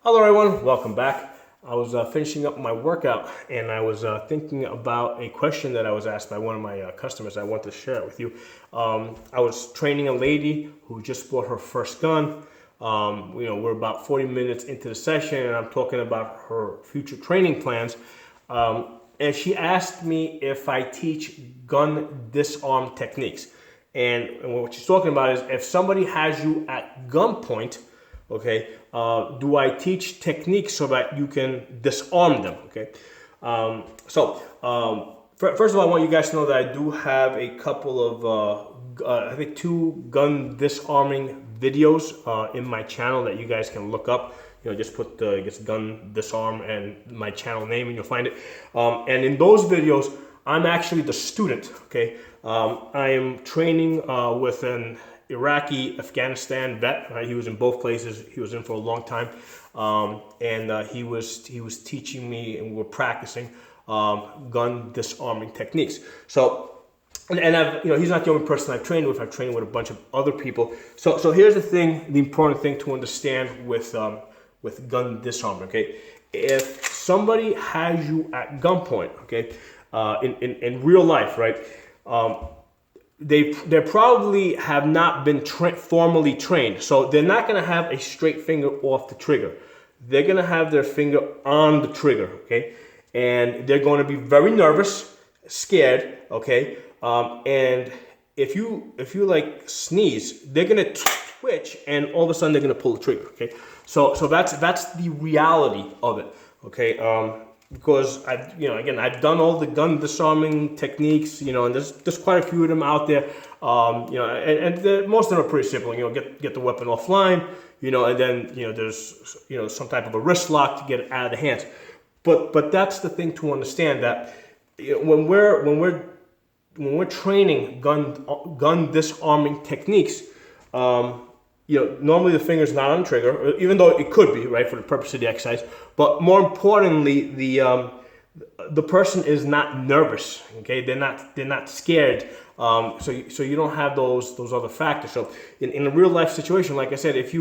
Hello everyone, welcome back. I was finishing up my workout and I was thinking about a question that I was asked by one of my customers. I want to share it with you. I was training a lady who just bought her first gun. We're about 40 minutes into the session and I'm talking about her future training plans. And she asked me if I teach gun disarm techniques. And what she's talking about is if somebody has you at gunpoint, okay, do I teach techniques so that you can disarm them? Okay, first of all, I want you guys to know that I do have a couple of, I think 2 gun disarming videos in my channel that you guys can look up. Just put gun disarm and my channel name and you'll find it. And in those videos, I'm actually the student. Okay, I am training with an Iraqi Afghanistan vet. Right? He was in both places. He was in for a long time, and he was teaching me, and we're practicing gun disarming techniques. So, and I've he's not the only person I've trained with. I've trained with a bunch of other people. So here's the important thing to understand with gun disarm. Okay, if somebody has you at gunpoint, okay, in real life, right. They probably have not been formally trained, so they're not going to have a straight finger off the trigger. They're going to have their finger on the trigger, okay, and they're going to be very nervous, scared, okay, and if you like sneeze, they're going to twitch, and all of a sudden they're going to pull the trigger, okay. So that's the reality of it, okay. Because I've done all the gun disarming techniques, and there's quite a few of them out there, and most of them are pretty simple. Get the weapon offline, and then there's some type of a wrist lock to get it out of the hands. But that's the thing to understand, that when we're training gun disarming techniques, normally the finger's not on the trigger, even though it could be, right, for the purpose of the exercise. But more importantly, the person is not nervous. Okay, they're not scared. So you don't have those other factors. So in a real life situation, like I said, if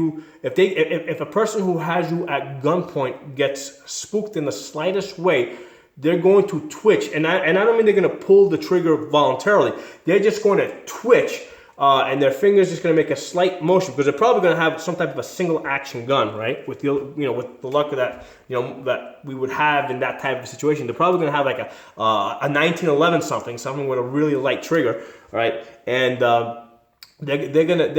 a person who has you at gunpoint gets spooked in the slightest way, they're going to twitch, and I don't mean they're going to pull the trigger voluntarily. They're just going to twitch. And their fingers just going to make a slight motion, because they're probably going to have some type of a single action gun, right? With the with the luck of that that we would have in that type of situation, they're probably going to have like a 1911 something with a really light trigger, right? And they're gonna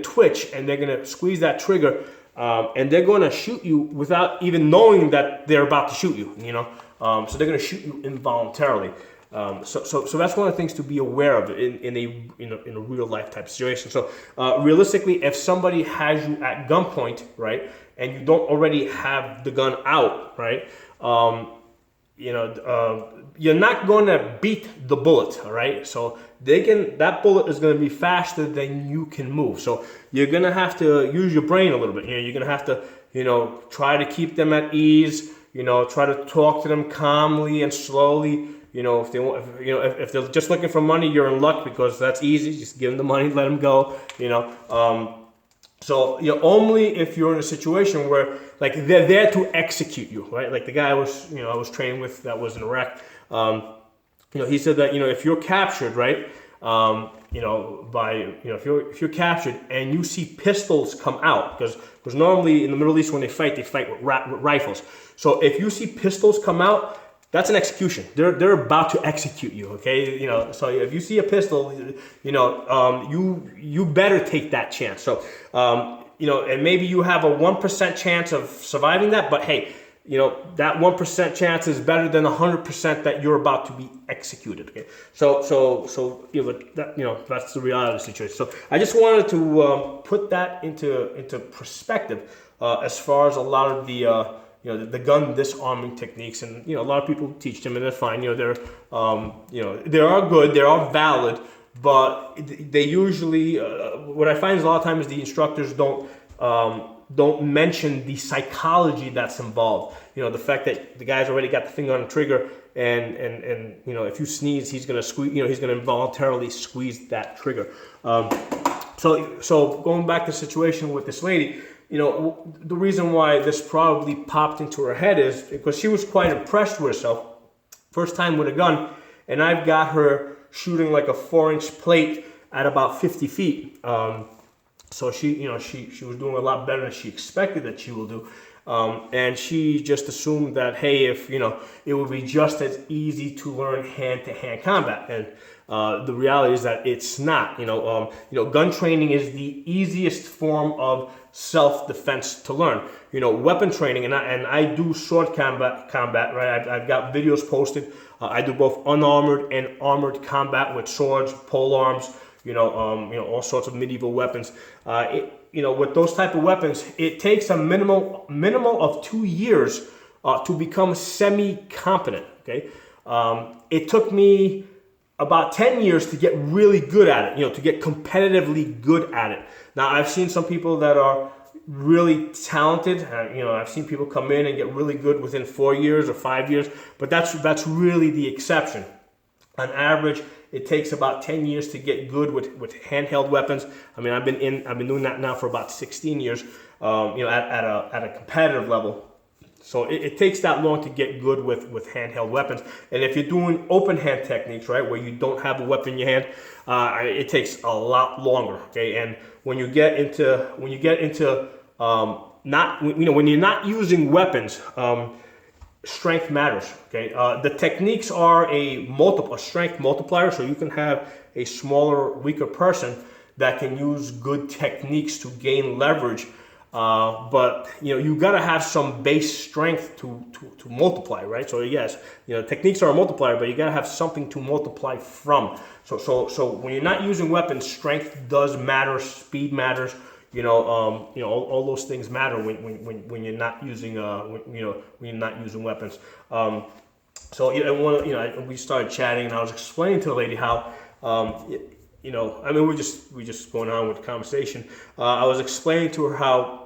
twitch, and they're gonna squeeze that trigger, and they're going to shoot you without even knowing that they're about to shoot you. So they're going to shoot you involuntarily. So that's one of the things to be aware of in a real life type situation. So realistically, if somebody has you at gunpoint, right, and you don't already have the gun out, right, you're not going to beat the bullet, all right. So that bullet is going to be faster than you can move. So you're going to have to use your brain a little bit. You're going to have to try to keep them at ease. Try to talk to them calmly and slowly. If they want, if they're just looking for money, you're in luck, because that's easy. Just give them the money, let them go. So only if you're in a situation where like they're there to execute you, right? Like the guy I was training with that was in Iraq. He said that if you're captured, right? If you're captured and you see pistols come out, because normally in the Middle East when they fight with rifles. So if you see pistols come out, that's an execution. They're about to execute you, okay? So if you see a pistol, you better take that chance. So, and maybe you have a 1% chance of surviving that, but hey, that 1% chance is better than 100% that you're about to be executed, okay? So that's the reality of the situation. So I just wanted to put that into perspective as far as a lot of the gun disarming techniques, and a lot of people teach them and they're fine. They're they are good, they are valid, but they usually what I find is a lot of times the instructors don't mention the psychology that's involved. The fact that the guy's already got the finger on the trigger, and if you sneeze, he's gonna squeeze. He's gonna involuntarily squeeze that trigger. So going back to the situation with this lady, the reason why this probably popped into her head is because she was quite impressed with herself. First time with a gun, and I've got her shooting like a 4-inch plate at about 50 feet. So she was doing a lot better than she expected that she will do. And she just assumed that, hey, if, it would be just as easy to learn hand-to-hand combat. And the reality is that it's not. Gun training is the easiest form of self-defense to learn. Weapon training, and I do short combat, right? I've got videos posted. I do both unarmored and armored combat with swords, pole arms, all sorts of medieval weapons. With those type of weapons, it takes a minimal of 2 years to become semi-competent. Okay, it took me about 10 years to get really good at it. To get competitively good at it. Now, I've seen some people that are really talented. I've seen people come in and get really good within 4 years or 5 years, but that's really the exception. On average, it takes about 10 years to get good with handheld weapons. I've been doing that now for about 16 years, at a competitive level. So it takes that long to get good with handheld weapons. And if you're doing open hand techniques, right, where you don't have a weapon in your hand, it takes a lot longer. Okay, and when you're not using weapons, strength matters. Okay, the techniques are a strength multiplier, so you can have a smaller, weaker person that can use good techniques to gain leverage. But you got to have some base strength to multiply, right? So yes, techniques are a multiplier, but you got to have something to multiply from. So when you're not using weapons, strength does matter, speed matters. All those things matter when you're not using weapons. We started chatting, and I was explaining to the lady how we're just going on with the conversation. I was explaining to her how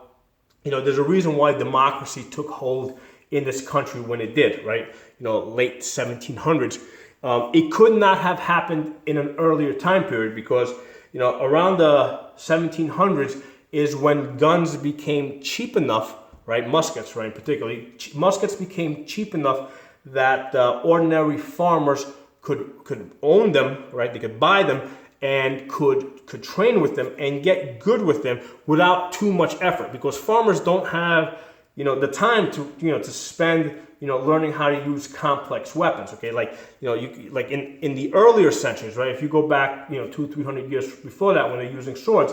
there's a reason why democracy took hold in this country when it did, right? Late 1700s. It could not have happened in an earlier time period because around the 1700s is when guns became cheap enough, right? Muskets, right? Particularly, muskets became cheap enough that ordinary farmers could own them, right? They could buy them and could train with them and get good with them without too much effort, because farmers don't have the time to spend learning how to use complex weapons. Okay, like in the earlier centuries, right? If you go back 200-300 years before that, when they're using swords,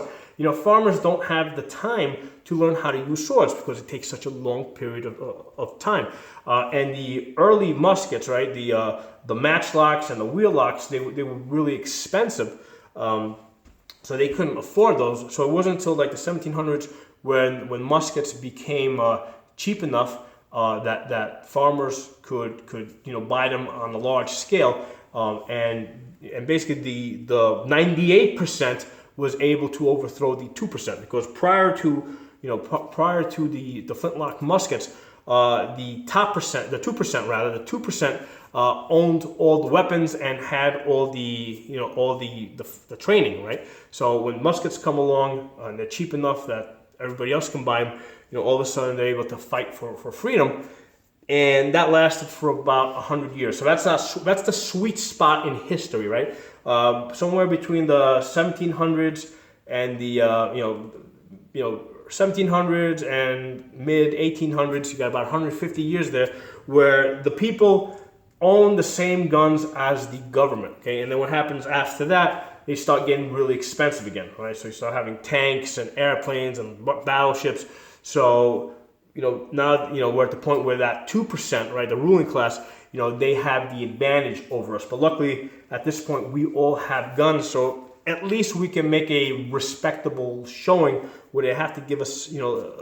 farmers don't have the time to learn how to use swords because it takes such a long period of time. And the early muskets, right, the matchlocks and the wheel-locks, they were really expensive. So they couldn't afford those. So it wasn't until like the 1700s when muskets became cheap enough that farmers could buy them on a large scale, and basically the 98% was able to overthrow the 2%, because prior to the flintlock muskets, the 2% owned all the weapons and had all the training, right? So when muskets come along and they're cheap enough that everybody else can buy them, all of a sudden they're able to fight for freedom, and that lasted for about 100 years. So that's the sweet spot in history, right? Somewhere between the 1700s and the 1700s and mid 1800s, you got about 150 years there where the people own the same guns as the government. Okay, and then what happens after that? They start getting really expensive again, right? So you start having tanks and airplanes and battleships. So now we're at the point where that 2%, right, the ruling class, they have the advantage over us. But luckily, at this point, we all have guns, so at least we can make a respectable showing where they have to give us,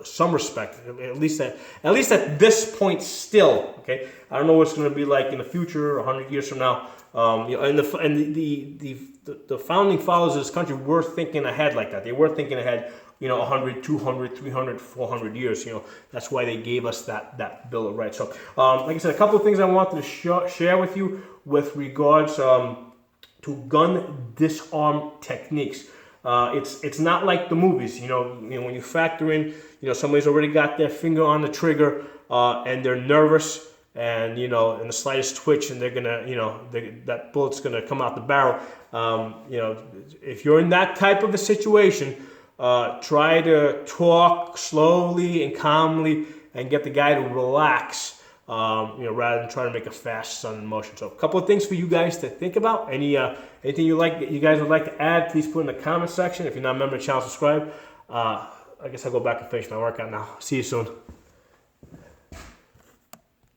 some respect. At least at this point, still. Okay, I don't know what it's going to be like in the future, 100 years from now. And the founding fathers of this country were thinking ahead like that. They were thinking ahead, 100, 200, 300, 400 years. That's why they gave us that Bill of Rights. So, like I said, a couple of things I wanted to share with you with regards to gun disarm techniques. It's not like the movies. When you factor in, somebody's already got their finger on the trigger and they're nervous, and in the slightest twitch, and they're gonna, that bullet's gonna come out the barrel. If you're in that type of a situation, try to talk slowly and calmly and get the guy to relax. Rather than trying to make a fast, sudden motion. So a couple of things for you guys to think about. Anything you guys would like to add, please put in the comment section. If you're not a member of the channel, subscribe. I guess I'll go back and finish my workout now. See you soon.